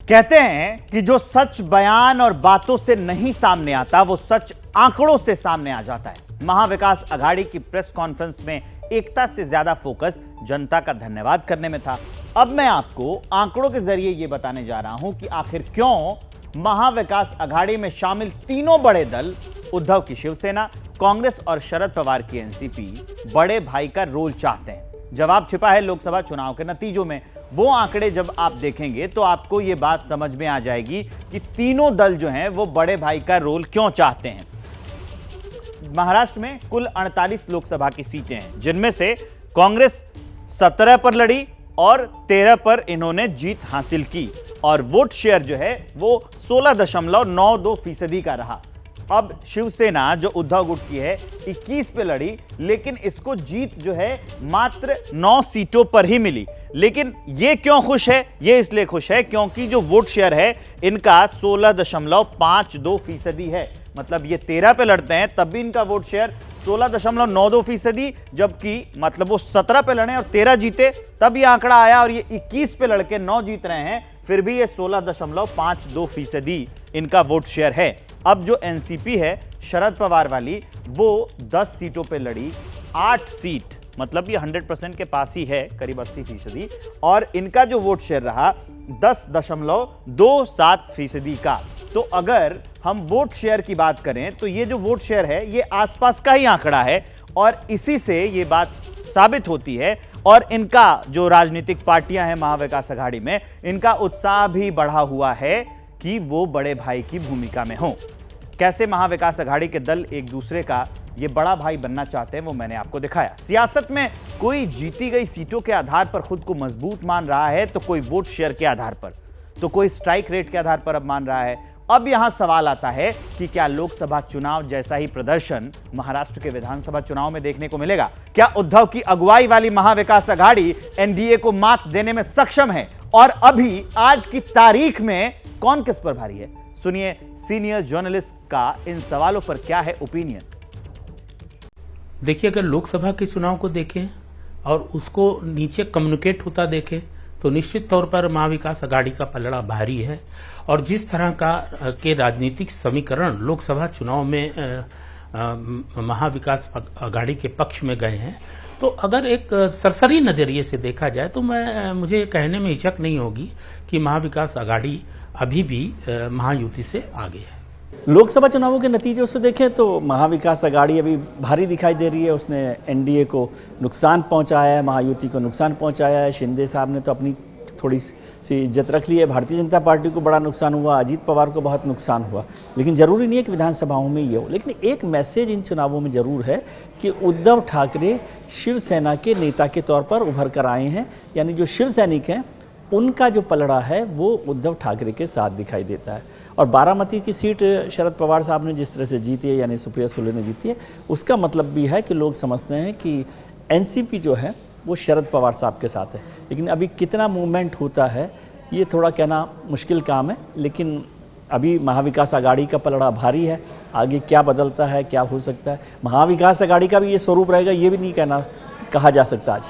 कहते हैं कि जो सच बयान और बातों से नहीं सामने आता वो सच आंकड़ों से सामने आ जाता है। महाविकास अघाड़ी की प्रेस कॉन्फ्रेंस में एकता से ज्यादा फोकस जनता का धन्यवाद करने में था। अब मैं आपको आंकड़ों के जरिए यह बताने जा रहा हूं कि आखिर क्यों महाविकास अघाड़ी में शामिल तीनों बड़े दल उद्धव की शिवसेना, कांग्रेस और शरद पवार की एनसीपी बड़े भाई का रोल चाहते हैं। जवाब छिपा है लोकसभा चुनाव के नतीजों में। वो आंकड़े जब आप देखेंगे तो आपको यह बात समझ में आ जाएगी कि तीनों दल जो हैं वो बड़े भाई का रोल क्यों चाहते हैं। महाराष्ट्र में कुल 48 लोकसभा की सीटें हैं, जिनमें से कांग्रेस 17 पर लड़ी और 13 पर इन्होंने जीत हासिल की और वोट शेयर जो है वो 16.92% का रहा। अब शिवसेना जो उद्धव गुट की है 21 पे लड़ी, लेकिन इसको जीत जो है मात्र 9 सीटों पर ही मिली। लेकिन ये क्यों खुश है? ये इसलिए खुश है क्योंकि जो वोट शेयर है इनका 16.52% है। मतलब ये 13 पे लड़ते हैं तब भी इनका वोट शेयर 16.92%, जबकि मतलब वो 17 पे लड़े और 13 जीते तब ये आंकड़ा आया, और ये 21 पे लड़के 9 जीत रहे हैं फिर भी ये 16.52% इनका वोट शेयर है। अब जो एनसीपी है शरद पवार वाली, वो 10 सीटों पे लड़ी, 8 सीट, मतलब ये 100% के पास ही है, करीब 80%, और इनका जो वोट शेयर रहा 10.27% का। तो अगर हम वोट शेयर की बात करें तो ये जो वोट शेयर है ये आसपास का ही आंकड़ा है, और इसी से ये बात साबित होती है। और इनका जो राजनीतिक पार्टियां हैं महाविकास अघाड़ी में, इनका उत्साह भी बढ़ा हुआ है कि वो बड़े भाई की भूमिका में हों। कैसे महाविकास अघाड़ी के दल एक दूसरे का ये बड़ा भाई बनना चाहते हैं वो मैंने आपको दिखाया। सियासत में कोई जीती गई सीटों के आधार पर खुद को मजबूत मान रहा है, तो कोई वोट शेयर के आधार पर, तो कोई स्ट्राइक रेट के आधार पर अब मान रहा है। अब यहां सवाल आता है कि क्या लोकसभा चुनाव जैसा ही प्रदर्शन महाराष्ट्र के विधानसभा चुनाव में देखने को मिलेगा? क्या उद्धव की अगुवाई वाली महाविकास अघाड़ी एनडीए को मात देने में सक्षम है? और अभी आज की तारीख में कौन किस पर भारी है? सुनिए सीनियर जर्नलिस्ट का इन सवालों पर क्या है ओपिनियन। देखिए, अगर लोकसभा के चुनाव को देखें और उसको नीचे कम्युनिकेट होता देखें तो निश्चित तौर पर महाविकास अघाड़ी का पलड़ा भारी है। और जिस तरह के राजनीतिक समीकरण लोकसभा चुनाव में महाविकास अघाड़ी के पक्ष में गए हैं, तो अगर एक सरसरी नजरिए से देखा जाए तो मुझे कहने में हिचक नहीं होगी कि महाविकास अघाड़ी अभी भी महायुति से आगे है। लोकसभा चुनावों के नतीजों से देखें तो महाविकास अघाड़ी अभी भारी दिखाई दे रही है। उसने एनडीए को नुकसान पहुंचाया है, महायुति को नुकसान पहुंचाया है। शिंदे साहब ने तो अपनी थोड़ी सी इज्जत रख ली है, भारतीय जनता पार्टी को बड़ा नुकसान हुआ, अजीत पवार को बहुत नुकसान हुआ। लेकिन ज़रूरी नहीं है कि विधानसभाओं में ये हो। लेकिन एक मैसेज इन चुनावों में ज़रूर है कि उद्धव ठाकरे शिवसेना के नेता के तौर पर उभर कर आए हैं। यानी जो शिव सैनिक हैं उनका जो पलड़ा है वो उद्धव ठाकरे के साथ दिखाई देता है। और बारामती की सीट शरद पवार साहब ने जिस तरह से जीती है, यानी सुप्रिया सुले ने जीती है, उसका मतलब भी है कि लोग समझते हैं कि एनसीपी जो है वो शरद पवार साहब के साथ है। लेकिन अभी कितना मूवमेंट होता है ये थोड़ा कहना मुश्किल काम है। लेकिन अभी महाविकास अघाड़ी का पलड़ा भारी है। आगे क्या बदलता है, क्या हो सकता है, महाविकास अघाड़ी का भी ये स्वरूप रहेगा, ये भी नहीं कहा जा सकता आज।